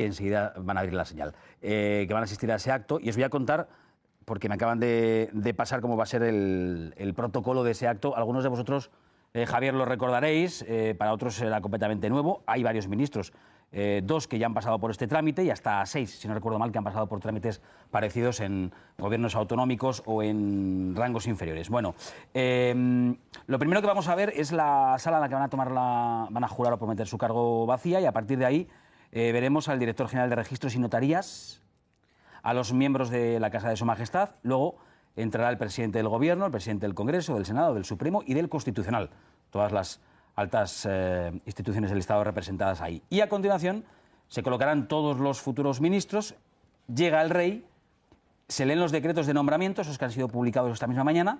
enseguida van a abrir la señal, que van a asistir a ese acto. Y os voy a contar, porque me acaban de pasar cómo va a ser el protocolo de ese acto. Algunos de vosotros, Javier, lo recordaréis, para otros será completamente nuevo. Hay varios ministros, 2 que ya han pasado por este trámite y hasta 6, si no recuerdo mal, que han pasado por trámites parecidos en gobiernos autonómicos o en rangos inferiores. Bueno, lo primero que vamos a ver es la sala en la que van a jurar o prometer su cargo vacía, y a partir de ahí veremos al director general de Registros y Notarías, a los miembros de la Casa de Su Majestad. Luego entrará el presidente del Gobierno, el presidente del Congreso, del Senado, del Supremo y del Constitucional. Todas las altas instituciones del Estado representadas ahí. Y a continuación se colocarán todos los futuros ministros, llega el rey, se leen los decretos de nombramiento, esos que han sido publicados esta misma mañana,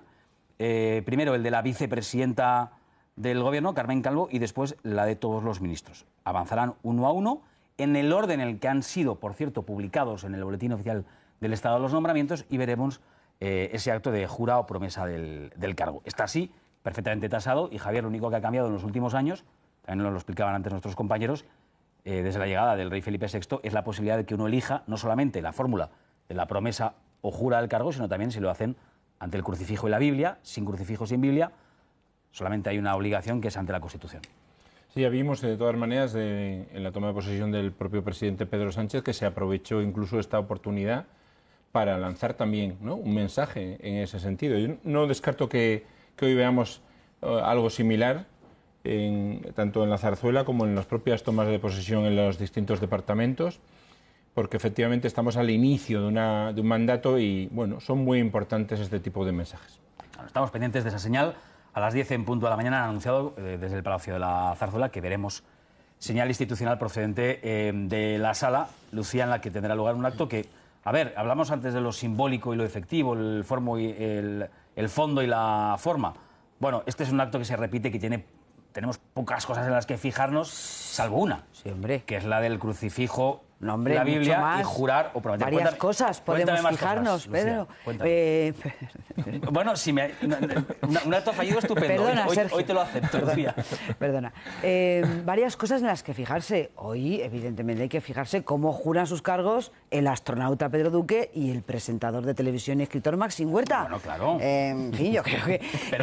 primero el de la vicepresidenta del Gobierno, Carmen Calvo, y después la de todos los ministros. Avanzarán uno a uno en el orden en el que han sido, por cierto, publicados en el Boletín Oficial del Estado de los Nombramientos, y veremos ese acto de jura o promesa del cargo. Está así, perfectamente tasado, y Javier, lo único que ha cambiado en los últimos años, también nos lo explicaban antes nuestros compañeros, desde la llegada del rey Felipe VI, es la posibilidad de que uno elija no solamente la fórmula de la promesa o jura del cargo, sino también si lo hacen ante el crucifijo y la Biblia, sin crucifijo, sin Biblia. Solamente hay una obligación, que es ante la Constitución. Sí, ya vimos de todas maneras en la toma de posesión del propio presidente Pedro Sánchez que se aprovechó incluso esta oportunidad para lanzar también, ¿no?, un mensaje en ese sentido. Yo no descarto que hoy veamos algo similar tanto en la zarzuela como en las propias tomas de posesión en los distintos departamentos, porque efectivamente estamos al inicio de un mandato y, bueno, son muy importantes este tipo de mensajes. Estamos pendientes de esa señal. A las 10 en punto de la mañana han anunciado desde el Palacio de la Zarzuela que veremos señal institucional procedente de la sala, Lucía, en la que tendrá lugar un acto que, a ver, hablamos antes de lo simbólico y lo efectivo, el fondo y la forma. Bueno, este es un acto que se repite, que tenemos pocas cosas en las que fijarnos, salvo una, sí, hombre, que es la del crucifijo, no, hombre, la Biblia más, y jurar o prometer. Varias cosas podemos fijarnos, cosas, Pedro. Bueno, si un acto fallido estupendo. Perdona, hoy te lo acepto, Lucía. Perdona. Varias cosas en las que fijarse. Hoy, evidentemente, hay que fijarse cómo juran sus cargos el astronauta Pedro Duque y el presentador de televisión y escritor Maxim Huerta. Bueno, claro. En fin, yo creo que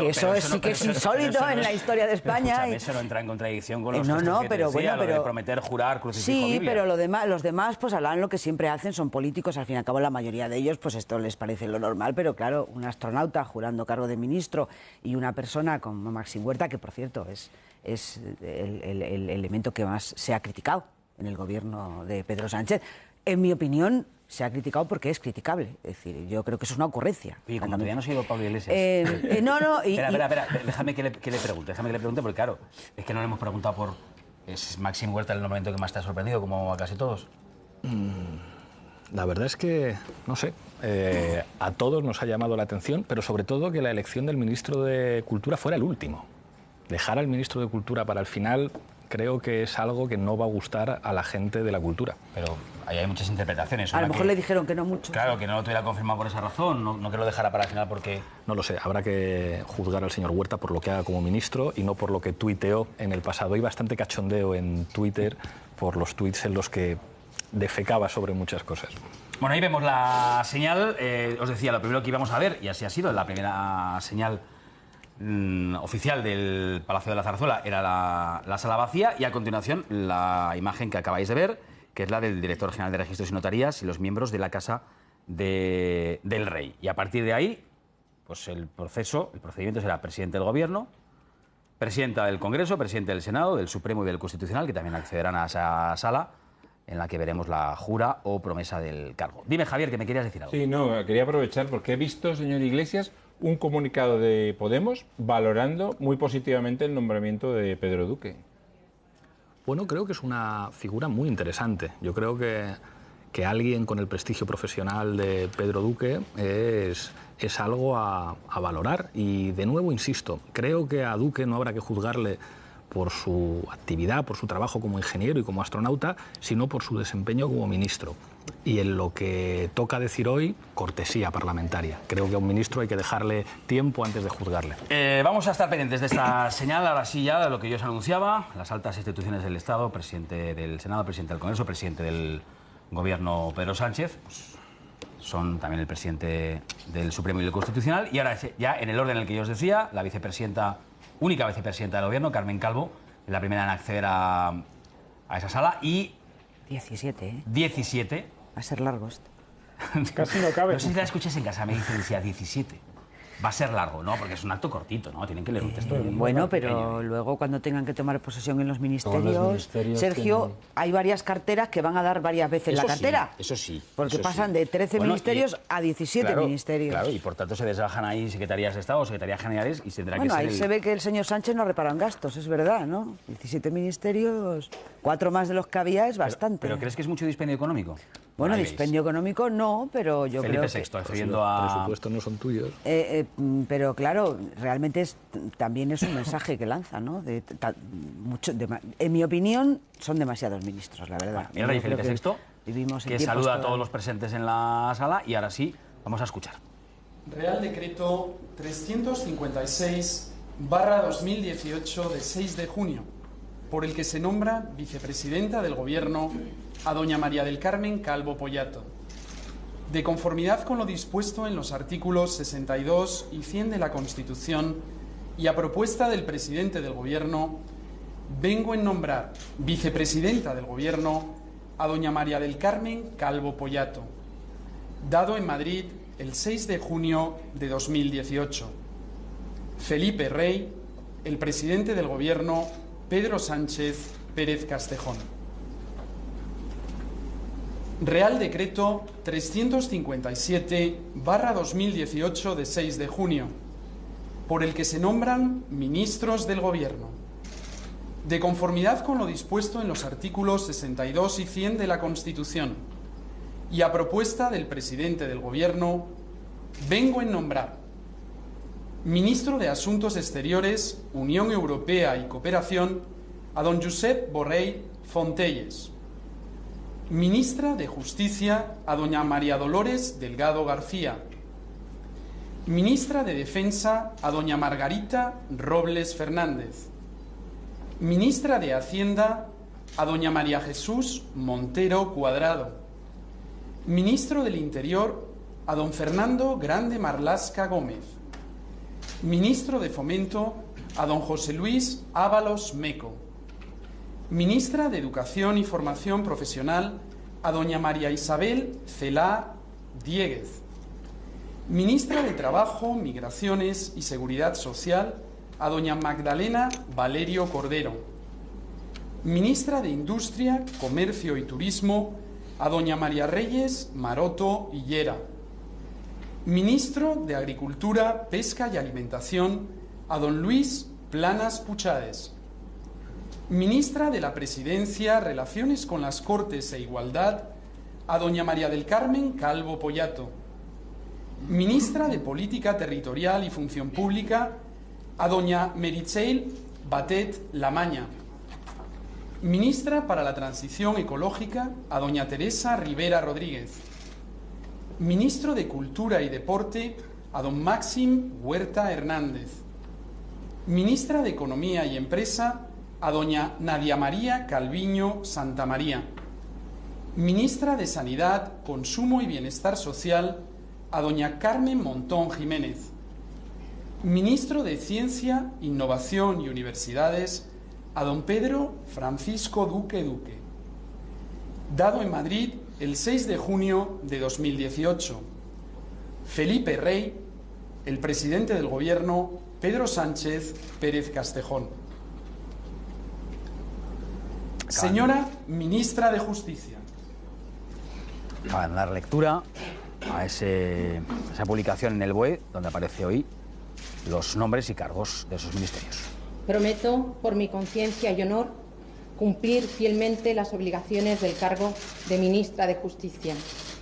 eso sí que es insólito en la historia de España. Eso no entra en contradicción con los pero bueno, lo de prometer, jurar, crucifijo, sí, Biblia. pero los demás pues hablan lo que siempre hacen, son políticos, al fin y al cabo la mayoría de ellos pues esto les parece lo normal, pero claro, un astronauta jurando cargo de ministro y una persona como Maxim Huerta, que por cierto es el elemento que más se ha criticado en el gobierno de Pedro Sánchez, en mi opinión se ha criticado porque es criticable, es decir, yo creo que eso es una ocurrencia. Y como todavía no se ha ido Pablo Iglesias. Espera, déjame que le pregunte, porque claro, es que no le hemos preguntado por... ¿Es Maxim Huerta el nombramiento que más te ha sorprendido, como a casi todos? La verdad es que, no sé, a todos nos ha llamado la atención, pero sobre todo que la elección del ministro de Cultura fuera el último. Dejar al ministro de Cultura para el final creo que es algo que no va a gustar a la gente de la cultura. Pero ahí hay muchas interpretaciones. A lo mejor le dijeron que no mucho. Claro, que no lo tuviera confirmado por esa razón, no que lo dejara para el final porque... No lo sé, habrá que juzgar al señor Huerta por lo que haga como ministro y no por lo que tuiteó en el pasado. Hay bastante cachondeo en Twitter por los tuits en los que defecaba sobre muchas cosas. Bueno, ahí vemos la señal. Os decía, lo primero que íbamos a ver, y así ha sido, la primera señal oficial del Palacio de la Zarzuela era la sala vacía, y a continuación la imagen que acabáis de ver, que es la del director general de Registros y Notarías y los miembros de la Casa del Rey. Y a partir de ahí, pues el procedimiento será presidente del Gobierno, presidenta del Congreso, presidente del Senado, del Supremo y del Constitucional, que también accederán a esa sala en la que veremos la jura o promesa del cargo. Dime, Javier, que me querías decir algo. Sí, no, quería aprovechar porque he visto, señor Iglesias, un comunicado de Podemos valorando muy positivamente el nombramiento de Pedro Duque. Bueno, creo que es una figura muy interesante. Yo creo que alguien con el prestigio profesional de Pedro Duque es algo a valorar. Y de nuevo, insisto, creo que a Duque no habrá que juzgarle por su actividad, por su trabajo como ingeniero y como astronauta, sino por su desempeño como ministro. Y en lo que toca decir hoy, cortesía parlamentaria. Creo que a un ministro hay que dejarle tiempo antes de juzgarle. Vamos a estar pendientes de esta señal, ahora sí ya, de lo que yo os anunciaba. Las altas instituciones del Estado, presidente del Senado, presidente del Congreso, presidente del Gobierno Pedro Sánchez, pues, son también el presidente del Supremo y del Constitucional. Y ahora ya en el orden en el que yo os decía, la vicepresidenta, única vicepresidenta del Gobierno, Carmen Calvo, la primera en acceder a esa sala. Y 17, ¿eh? 17. Va a ser largo esto. Casi no cabe. No sé si la escuchas en casa, me dicen si a 17. Va a ser largo, ¿no? Porque es un acto cortito, ¿no? Tienen que leer un texto. Bueno, pero luego cuando tengan que tomar posesión en los ministerios, Sergio, tienen... hay varias carteras que van a dar varias veces la cartera. Eso sí. Porque eso pasan sí. de 13 Bueno, ministerios a 17 claro, ministerios. Claro, y por tanto se desbajan ahí secretarías de Estado o secretarías generales y se tendrá Bueno, que ser ahí se ve que el señor Sánchez no repara en gastos, es verdad, ¿no? 17 ministerios, 4 más de los que había es bastante. ¿Pero crees que es mucho dispendio económico? Bueno, Ahí dispendio económico no, pero yo Felipe creo que... VI, refiriendo Los a... presupuestos no son tuyos. Pero claro, realmente también es un mensaje que lanza, ¿no? En mi opinión, son demasiados ministros, la verdad. El rey Yo creo Felipe VI, vivimos en que tiempos saluda a todavía. todos los presentes en la sala y ahora sí, vamos a escuchar. Real Decreto 356/2018 de 6 de junio, por el que se nombra vicepresidenta del Gobierno a doña María del Carmen Calvo Poyato. De conformidad con lo dispuesto en los artículos 62 y 100 de la Constitución y a propuesta del presidente del Gobierno, vengo en nombrar vicepresidenta del Gobierno a doña María del Carmen Calvo Poyato, dado en Madrid el 6 de junio de 2018. Felipe Rey, el presidente del Gobierno, Pedro Sánchez Pérez Castejón. Real Decreto 357/2018 de 6 de junio, por el que se nombran ministros del Gobierno. De conformidad con lo dispuesto en los artículos 62 y 100 de la Constitución, y a propuesta del presidente del Gobierno, vengo en nombrar ministro de Asuntos Exteriores, Unión Europea y Cooperación a don Josep Borrell Fontelles. Ministra de Justicia a doña María Dolores Delgado García. Ministra de Defensa a doña Margarita Robles Fernández. Ministra de Hacienda a doña María Jesús Montero Cuadrado. Ministro del Interior a don Fernando Grande Marlasca Gómez. Ministro de Fomento a don José Luis Ábalos Meco. Ministra de Educación y Formación Profesional a doña María Isabel Celá Diéguez. Ministra de Trabajo, Migraciones y Seguridad Social a doña Magdalena Valerio Cordero. Ministra de Industria, Comercio y Turismo a doña María Reyes Maroto Hillera. Ministro de Agricultura, Pesca y Alimentación a don Luis Planas Puchades. Ministra de la Presidencia, Relaciones con las Cortes e Igualdad a doña María del Carmen Calvo Poyato. Ministra de Política Territorial y Función Pública a doña Meritxell Batet Lamaña. Ministra para la Transición Ecológica a doña Teresa Rivera Rodríguez. Ministro de Cultura y Deporte a don Máxim Huerta Hernández. Ministra de Economía y Empresa a doña Nadia María Calviño Santamaría. Ministra de Sanidad, Consumo y Bienestar Social a doña Carmen Montón Jiménez. Ministro de Ciencia, Innovación y Universidades a don Pedro Francisco Duque Duque. Dado en Madrid el 6 de junio de 2018. Felipe Rey, el presidente del Gobierno, Pedro Sánchez Pérez Castejón. Señora Ministra de Justicia. Para dar lectura a esa publicación en el BOE, donde aparece hoy los nombres y cargos de esos ministerios. Prometo, por mi conciencia y honor, cumplir fielmente las obligaciones del cargo de Ministra de Justicia,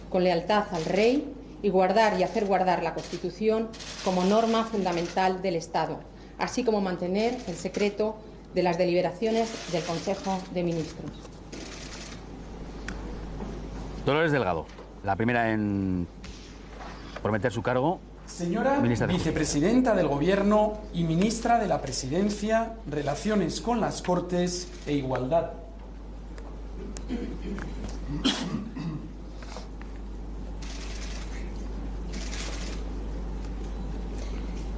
con lealtad al Rey y guardar y hacer guardar la Constitución como norma fundamental del Estado, así como mantener el secreto de las deliberaciones del Consejo de Ministros. Dolores Delgado, la primera en prometer su cargo. Señora Ministra de Vicepresidenta del Gobierno y Ministra de la Presidencia, Relaciones con las Cortes e Igualdad.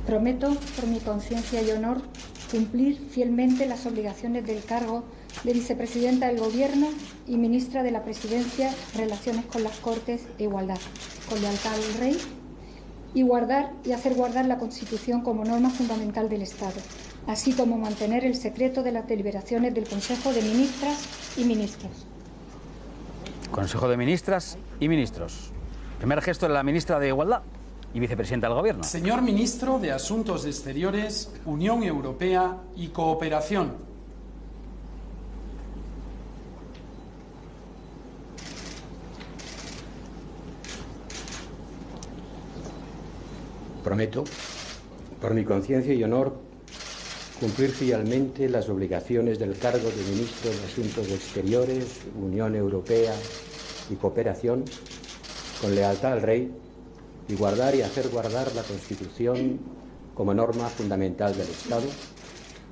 Prometo, por mi conciencia y honor, cumplir fielmente las obligaciones del cargo de Vicepresidenta del Gobierno y Ministra de la Presidencia, Relaciones con las Cortes e Igualdad, con lealtad al Rey, y guardar y hacer guardar la Constitución como norma fundamental del Estado, así como mantener el secreto de las deliberaciones del Consejo de Ministras y Ministros. Consejo de Ministras y Ministros. Primer gesto de la Ministra de Igualdad y Vicepresidenta del Gobierno. Señor Ministro de Asuntos Exteriores, Unión Europea y Cooperación. Prometo, por mi conciencia y honor, cumplir fielmente las obligaciones del cargo de Ministro de Asuntos Exteriores, Unión Europea y Cooperación, con lealtad al Rey, y guardar y hacer guardar la Constitución como norma fundamental del Estado,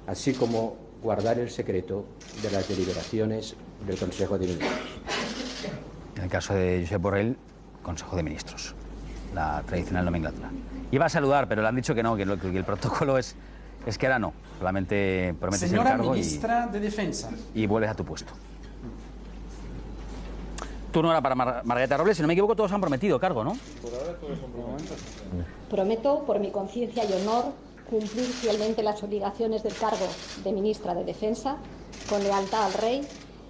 así como guardar el secreto de las deliberaciones del Consejo de Ministros. En el caso de Josep Borrell, Consejo de Ministros, la tradicional nomenclatura. Iba a saludar, pero le han dicho que no, que el protocolo es que ahora no. Solamente prometes el cargo Ministra de Defensa. y vuelves a tu puesto. Turno ahora para Margarita Robles. Si no me equivoco, todos han prometido cargo, ¿no? Por ahora todos son prometidos. Prometo, por mi conciencia y honor, cumplir fielmente las obligaciones del cargo de Ministra de Defensa, con lealtad al Rey,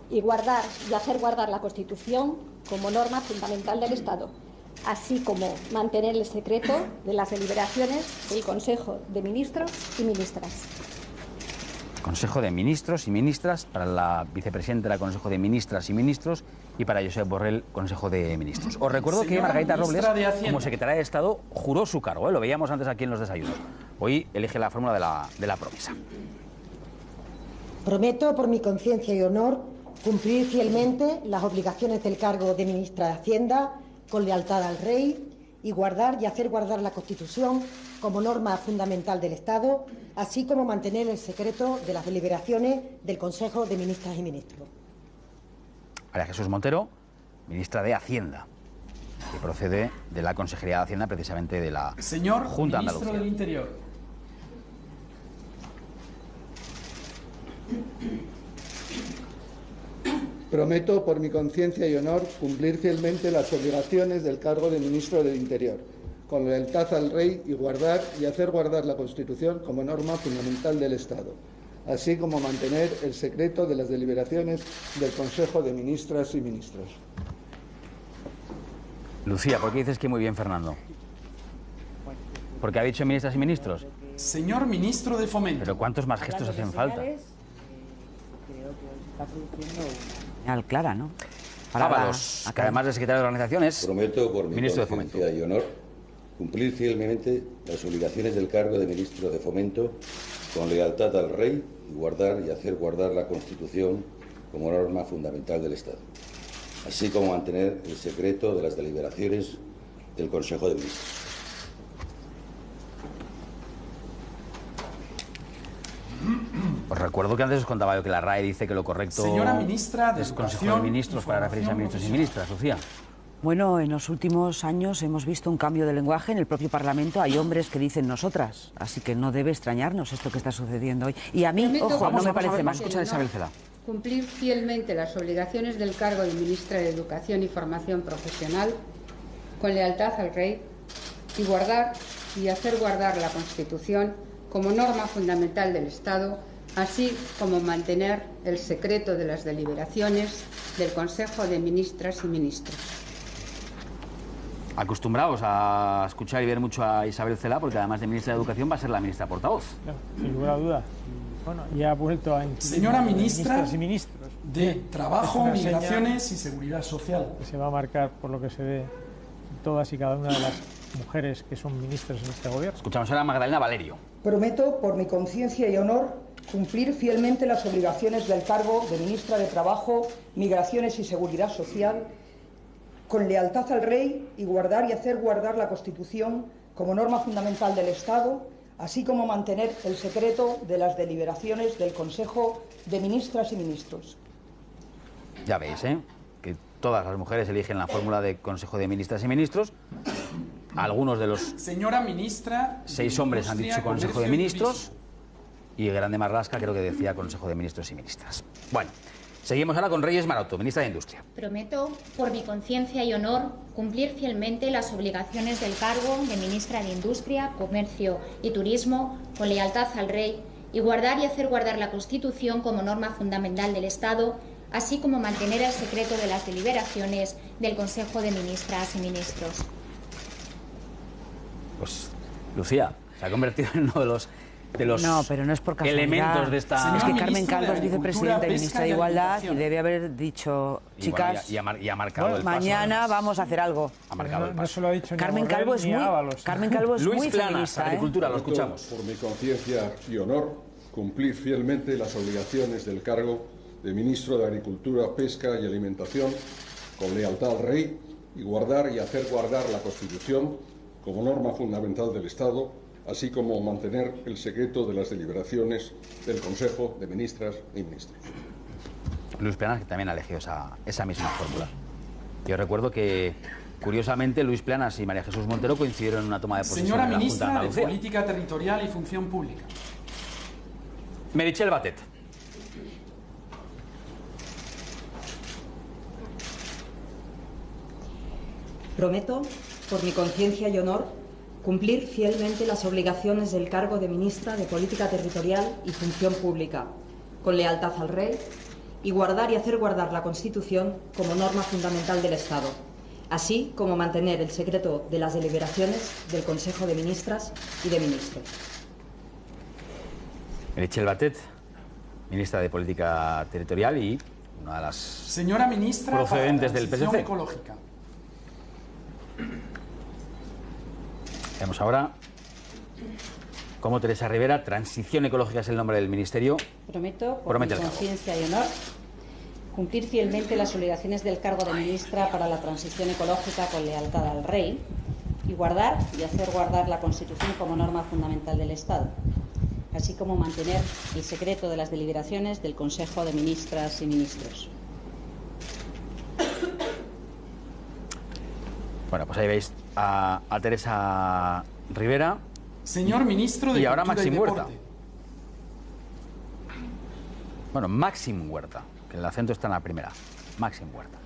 y guardar y hacer guardar la Constitución como norma fundamental del Estado, así como mantener el secreto de las deliberaciones del Consejo de Ministros y Ministras. Consejo de Ministros y Ministras, para la Vicepresidenta del Consejo de Ministras y Ministros, y para Josep Borrell, Consejo de Ministros. Os recuerdo que Señora Margarita Robles, Ministra de Hacienda, como Secretaria de Estado, juró su cargo, ¿eh? Lo veíamos antes aquí en los desayunos. Hoy elige la fórmula de la promesa. Prometo, por mi conciencia y honor, cumplir fielmente las obligaciones del cargo de Ministra de Hacienda, con lealtad al Rey, y guardar y hacer guardar la Constitución como norma fundamental del Estado, así como mantener el secreto de las deliberaciones del Consejo de Ministras y Ministros. María Jesús Montero, Ministra de Hacienda, que procede de la Consejería de Hacienda, precisamente de la Señor Junta de Ministro Andalucía. del Interior. Prometo, por mi conciencia y honor, cumplir fielmente las obligaciones del cargo de Ministro del Interior, con lealtad al Rey, y guardar y hacer guardar la Constitución como norma fundamental del Estado, así como mantener el secreto de las deliberaciones del Consejo de Ministras y Ministros. Lucía, ¿por qué dices que muy bien, Fernando? Porque ha dicho ministras y ministros. Señor Ministro de Fomento. Pero ¿cuántos más gestos hacen falta? Creo que está produciendo una señal clara, ¿no? Ábalos, que además de secretario de Organización es Prometo, por mi ministro de Fomento. conciencia y honor, cumplir fielmente las obligaciones del cargo de Ministro de Fomento con lealtad al Rey, y guardar y hacer guardar la Constitución como norma fundamental del Estado, así como mantener el secreto de las deliberaciones del Consejo de Ministros. Os recuerdo que antes os contaba yo que la RAE dice que lo correcto Señora Ministra de es Consejo de Educación, Ministros para referirse a ministros y ministras, Lucía. Bueno, en los últimos años hemos visto un cambio de lenguaje en el propio Parlamento. Hay hombres que dicen nosotras, así que no debe extrañarnos esto que está sucediendo hoy. Y a mí, Prometo, ojo, no me vamos parece a mal. escuchar a Isabel Cela. Cumplir fielmente las obligaciones del cargo de Ministra de Educación y Formación Profesional, con lealtad al Rey, y guardar y hacer guardar la Constitución como norma fundamental del Estado, así como mantener el secreto de las deliberaciones del Consejo de Ministras y Ministros. Acostumbrados a escuchar y ver mucho a Isabel Cela, porque además de ministra de Educación va a ser la ministra portavoz. No, sin lugar a dudas. Bueno, ya ha vuelto a incidir Señora en Ministra ministras y ministros. de Trabajo, Es una Migraciones seña y Seguridad Social. que se va a marcar por lo que se ve todas y cada una de las mujeres que son ministras en este gobierno. Escuchamos ahora a Magdalena Valerio. Prometo, por mi conciencia y honor, cumplir fielmente las obligaciones del cargo de ministra de Trabajo, Migraciones y Seguridad Social, con lealtad al Rey y guardar y hacer guardar la Constitución como norma fundamental del Estado, así como mantener el secreto de las deliberaciones del Consejo de Ministras y Ministros. Ya veis, ¿eh?, que todas las mujeres eligen la fórmula de Consejo de Ministras y Ministros. Algunos de los señora ministra, 6 hombres han dicho Consejo de Ministros y Grande Marlaska creo que decía Consejo de Ministros y Ministras. Bueno, seguimos ahora con Reyes Maroto, ministra de Industria. Prometo, por mi conciencia y honor, cumplir fielmente las obligaciones del cargo de ministra de Industria, Comercio y Turismo con lealtad al Rey y guardar y hacer guardar la Constitución como norma fundamental del Estado, así como mantener el secreto de las deliberaciones del Consejo de Ministras y Ministros. Pues Lucía se ha convertido en uno de los no, pero no es por casualidad. Elementos de esta... Es que Carmen Calvo es vicepresidenta y ministra de Igualdad y debe haber dicho, chicas, y ha marcado bueno, el paso, mañana vamos a hacer algo. Ha marcado el paso. No se lo ha dicho Carmen ni Calvo es ni muy, Ábalos. Carmen Calvo es Luis muy Planas, feminista, Agricultura, lo escuchamos. Por mi conciencia y honor, cumplir fielmente las obligaciones del cargo de ministro de Agricultura, Pesca y Alimentación con lealtad al Rey y guardar y hacer guardar la Constitución como norma fundamental del Estado, así como mantener el secreto de las deliberaciones del Consejo de Ministras y Ministros. Luis Planas, que también ha elegido esa misma fórmula. Yo recuerdo que, curiosamente, Luis Planas y María Jesús Montero coincidieron en una toma de posición señora en la Junta de ministra de Andalucía. Política Territorial y Función Pública. Meritxell Batet. Prometo, por mi conciencia y honor, cumplir fielmente las obligaciones del cargo de ministra de Política Territorial y Función Pública, con lealtad al Rey, y guardar y hacer guardar la Constitución como norma fundamental del Estado, así como mantener el secreto de las deliberaciones del Consejo de Ministras y de Ministros. Meritxell Batet, ministra de Política Territorial y una de las señora ministra procedentes para del Transición PSC. Ecológica. Vemos ahora cómo Teresa Rivera, Transición Ecológica es el nombre del ministerio. Prometo, por Promete mi el cargo. conciencia y honor, cumplir fielmente las obligaciones del cargo de ministra para la transición ecológica con lealtad al Rey y guardar y hacer guardar la Constitución como norma fundamental del Estado, así como mantener el secreto de las deliberaciones del Consejo de Ministras y Ministros. Bueno, pues ahí veis a Teresa Rivera. Señor ministro de y ahora Cultura y Máxim Huerta. Deporte. Bueno, Máxim Huerta, que el acento está en la primera. Máxim Huerta.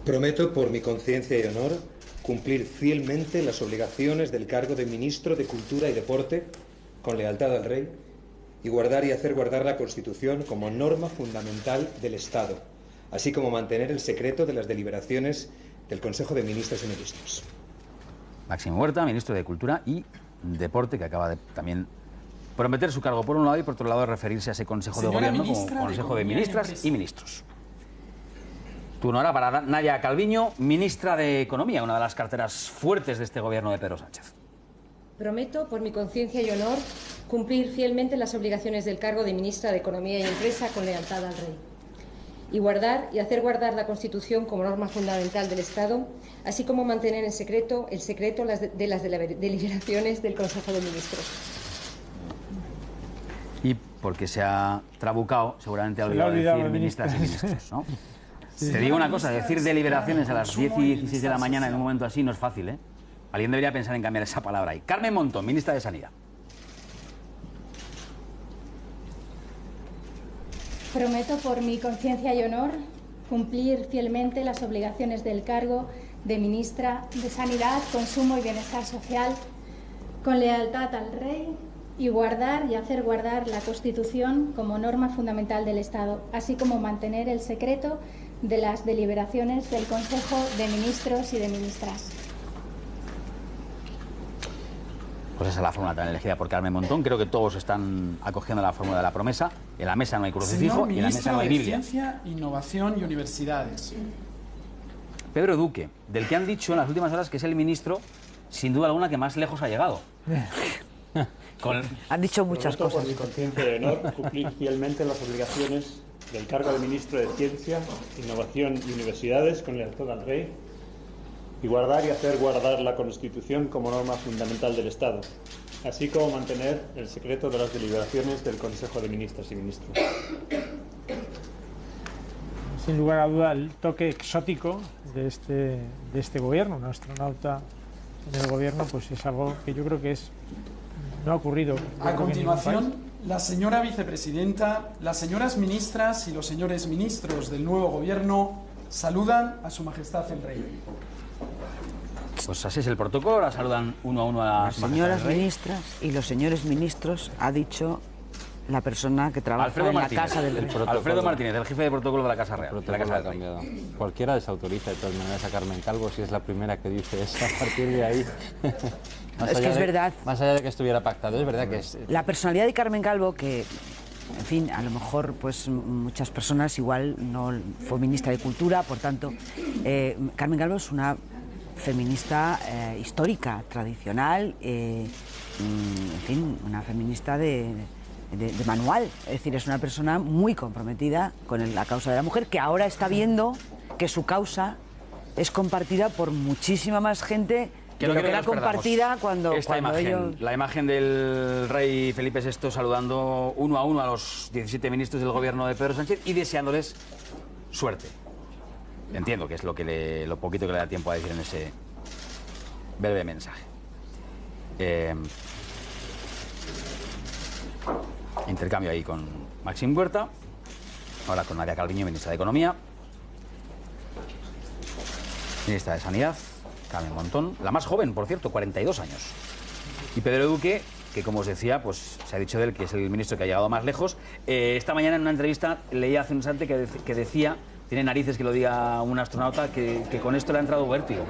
Prometo, por mi conciencia y honor, cumplir fielmente las obligaciones del cargo de ministro de Cultura y Deporte con lealtad al Rey y guardar y hacer guardar la Constitución como norma fundamental del Estado, así como mantener el secreto de las deliberaciones del Consejo de Ministras y Ministros. Máxim Huerta, ministro de Cultura y Deporte, que acaba de también prometer su cargo por un lado y por otro lado referirse a ese Consejo de Señora Gobierno como ministra de Consejo de Economía y Ministras Empresa. y Ministros. Turno ahora para Nadia Calviño, ministra de Economía, una de las carteras fuertes de este gobierno de Pedro Sánchez. Prometo, por mi conciencia y honor, cumplir fielmente las obligaciones del cargo de ministra de Economía y Empresa con lealtad al Rey y guardar y hacer guardar la Constitución como norma fundamental del Estado, así como mantener en secreto de las deliberaciones del Consejo de Ministros. Y porque se ha trabucado, seguramente ha Se le ha olvidado olvidado decir el ministras y ministro. ministros, ¿no? Sí. Te digo una cosa, decir deliberaciones a las 10 y 16 de la mañana en un momento así no es fácil, ¿eh? Alguien debería pensar en cambiar esa palabra ahí. Carmen Montón, ministra de Sanidad. Prometo, por mi conciencia y honor, cumplir fielmente las obligaciones del cargo de ministra de Sanidad, Consumo y Bienestar Social con lealtad al Rey y guardar y hacer guardar la Constitución como norma fundamental del Estado, así como mantener el secreto de las deliberaciones del Consejo de Ministros y de Ministras. Pues esa es la fórmula tan elegida por Carmen Montón. Creo que todos están acogiendo la fórmula de la promesa. En la mesa no hay crucifijo Señor y en la mesa ministro no hay de Biblia. Ciencia, Innovación y Universidades. Pedro Duque, del que han dicho en las últimas horas que es el ministro, sin duda alguna, que más lejos ha llegado. Han dicho muchas Prometo, cosas. por mi conciencia y honor, cumplir fielmente las obligaciones del cargo de Ministro de Ciencia, Innovación y Universidades con lealtad al Rey y guardar y hacer guardar la Constitución como norma fundamental del Estado, así como mantener el secreto de las deliberaciones del Consejo de Ministras y Ministros. Sin lugar a duda, el toque exótico de este gobierno, un astronauta en el gobierno, pues es algo que yo creo que no ha ocurrido. A continuación, la señora vicepresidenta, las señoras ministras y los señores ministros del nuevo gobierno saludan a Su Majestad el Rey. Pues así es el protocolo, ahora saludan uno a uno a Las señoras ministras y los señores ministros, ha dicho la persona que trabaja en la Casa del Rey. Alfredo Martínez, el jefe de protocolo de la Casa Real. El protocolo ha cambiado. Cualquiera desautoriza de todas maneras a Carmen Calvo si es la primera que dice eso. A partir de ahí... Es que es verdad. Más allá de que estuviera pactado, es verdad que es... La personalidad de Carmen Calvo, que, en fin, a lo mejor pues muchas personas igual no fue ministra de Cultura, por tanto, Carmen Calvo es una feminista histórica, tradicional, en fin, una feminista de manual. Es decir, es una persona muy comprometida con la causa de la mujer, que ahora está viendo que su causa es compartida por muchísima más gente de lo que era compartida cuando imagen, ellos... La imagen del rey Felipe VI saludando uno a uno a los 17 ministros del gobierno de Pedro Sánchez y deseándoles suerte. Entiendo que es lo poquito que le da tiempo a decir en ese breve mensaje. Intercambio ahí con Maxim Huerta, ahora con Nadia Calviño, ministra de Economía, ministra de Sanidad, Carmen Montón, la más joven, por cierto, 42 años. Y Pedro Duque, que como os decía, pues se ha dicho de él que es el ministro que ha llegado más lejos. Esta mañana en una entrevista leía hace un instante que decía, tiene narices que lo diga un astronauta, que con esto le ha entrado vértigo.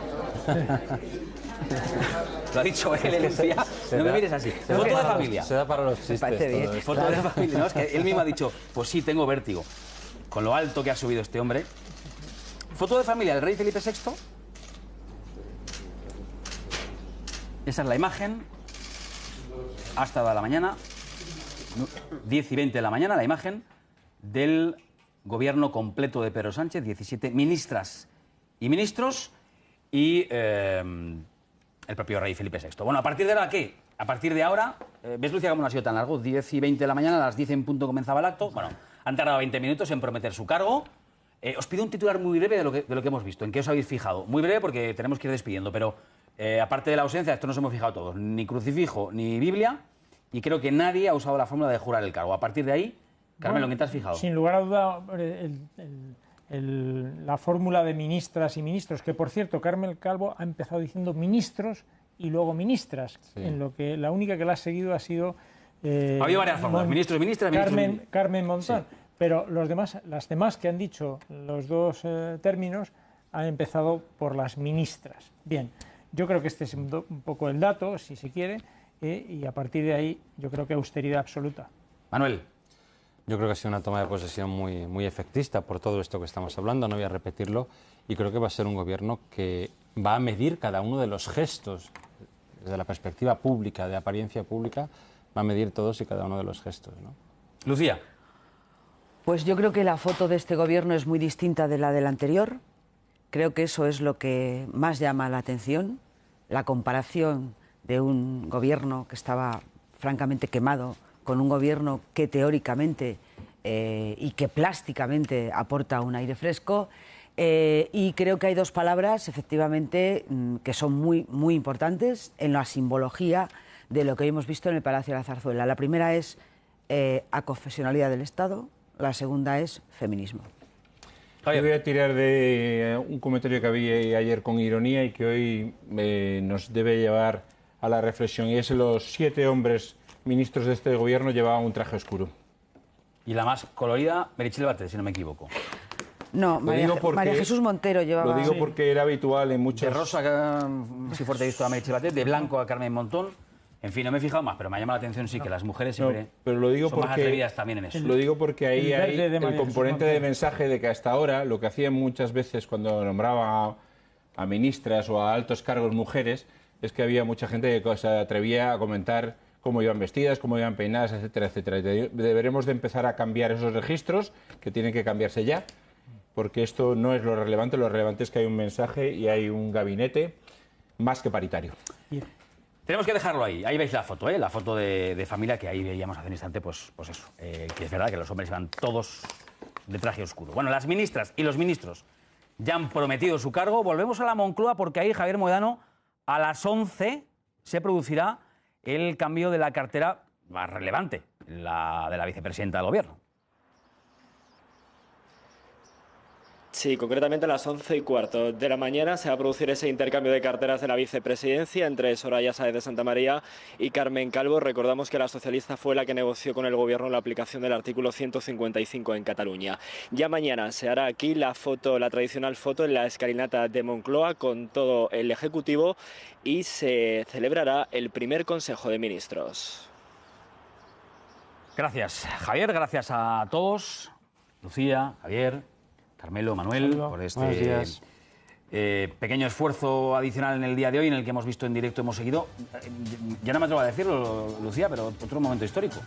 Lo ha dicho él decía, no me mires así. Foto de familia. Se da para los chistes. Parece bien. Foto de familia, ¿no? Es que él mismo ha dicho, pues sí, tengo vértigo. Con lo alto que ha subido este hombre. Foto de familia del rey Felipe VI. Esa es la imagen. Hasta la mañana, 10 y 20 de la mañana, la imagen del gobierno completo de Pedro Sánchez, 17 ministras y ministros y el propio rey Felipe VI. Bueno, ¿a partir de ahora qué? A partir de ahora, ¿ves, Lucia, cómo no ha sido tan largo? 10 y 20 de la mañana, a las 10 en punto comenzaba el acto. Bueno, han tardado 20 minutos en prometer su cargo. Os pido un titular muy breve de lo que hemos visto. ¿En qué os habéis fijado? Muy breve porque tenemos que ir despidiendo, pero aparte de la ausencia, esto nos hemos fijado todos. Ni crucifijo, ni Biblia, y creo que nadie ha usado la fórmula de jurar el cargo. A partir de ahí, Carmen, ¿lo que te has fijado? Sin lugar a duda, la fórmula de ministras y ministros, que por cierto, Carmen Calvo ha empezado diciendo ministros y luego ministras, sí. En lo que la única que la ha seguido ha sido... ha habido varias fórmulas, ministros, ministras, Carmen Montón. Sí. Pero las demás que han dicho los dos términos han empezado por las ministras. Bien, yo creo que este es un poco el dato, si se quiere, y a partir de ahí yo creo que austeridad absoluta. Manuel. Yo creo que ha sido una toma de posesión muy efectista por todo esto que estamos hablando, no voy a repetirlo, y creo que va a ser un gobierno que va a medir cada uno de los gestos, desde la perspectiva pública, de apariencia pública, va a medir todos y cada uno de los gestos, ¿no? Lucía. Pues yo creo que la foto de este gobierno es muy distinta de la del anterior. Creo que eso es lo que más llama la atención, la comparación de un gobierno que estaba francamente quemado con un gobierno que teóricamente y que plásticamente aporta un aire fresco. Y creo que hay dos palabras, efectivamente, que son muy importantes en la simbología de lo que hemos visto en el Palacio de la Zarzuela. La primera es aconfesionalidad del Estado, la segunda es feminismo. Yo voy a tirar de un comentario que había ayer con ironía y que hoy nos debe llevar a la reflexión, y es los 7 hombres ministros de este gobierno llevaban un traje oscuro. Y la más colorida, Meritxell Batet, si no me equivoco. No, María Jesús Montero llevaba... Lo digo porque era habitual en muchos... De rosa, si fuerte he visto a Meritxell Batet, de blanco a Carmen Montón. En fin, no me he fijado más, pero me ha llamado la atención sí que las mujeres siempre pero lo digo son más atrevidas también en eso. Lo digo porque ahí hay el componente de mensaje de que hasta ahora lo que hacían muchas veces cuando nombraba a ministras o a altos cargos mujeres es que había mucha gente que se atrevía a comentar cómo iban vestidas, cómo iban peinadas, etcétera, etcétera. Deberemos de empezar a cambiar esos registros, que tienen que cambiarse ya, porque esto no es lo relevante es que hay un mensaje y hay un gabinete más que paritario. Tenemos que dejarlo ahí. Ahí veis la foto, la foto de familia, que ahí veíamos hace un instante, pues eso, que es verdad que los hombres iban todos de traje oscuro. Bueno, las ministras y los ministros ya han prometido su cargo. Volvemos a la Moncloa porque ahí, Javier Mohedano, a las 11 se producirá el cambio de la cartera más relevante, la de la vicepresidenta del Gobierno. Sí, concretamente a las 11:15 de la mañana se va a producir ese intercambio de carteras de la vicepresidencia entre Soraya Sáez de Santamaría y Carmen Calvo. Recordamos que la socialista fue la que negoció con el Gobierno la aplicación del artículo 155 en Cataluña. Ya mañana se hará aquí la tradicional foto en la escalinata de Moncloa con todo el Ejecutivo y se celebrará el primer Consejo de Ministros. Gracias, Javier, gracias a todos. Lucía, Javier, Carmelo, Manuel, por este pequeño esfuerzo adicional en el día de hoy, en el que hemos visto en directo, hemos seguido, ya no me atrevo a decirlo, Lucía, pero otro momento histórico.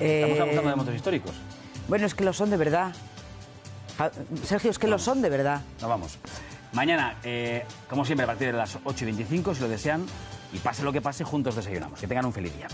Estamos hablando de momentos históricos. Bueno, es que lo son de verdad. Sergio, es que lo son de verdad. Nos vamos. Mañana, como siempre, a partir de las 8:25, si lo desean, y pase lo que pase, juntos desayunamos. Que tengan un feliz día.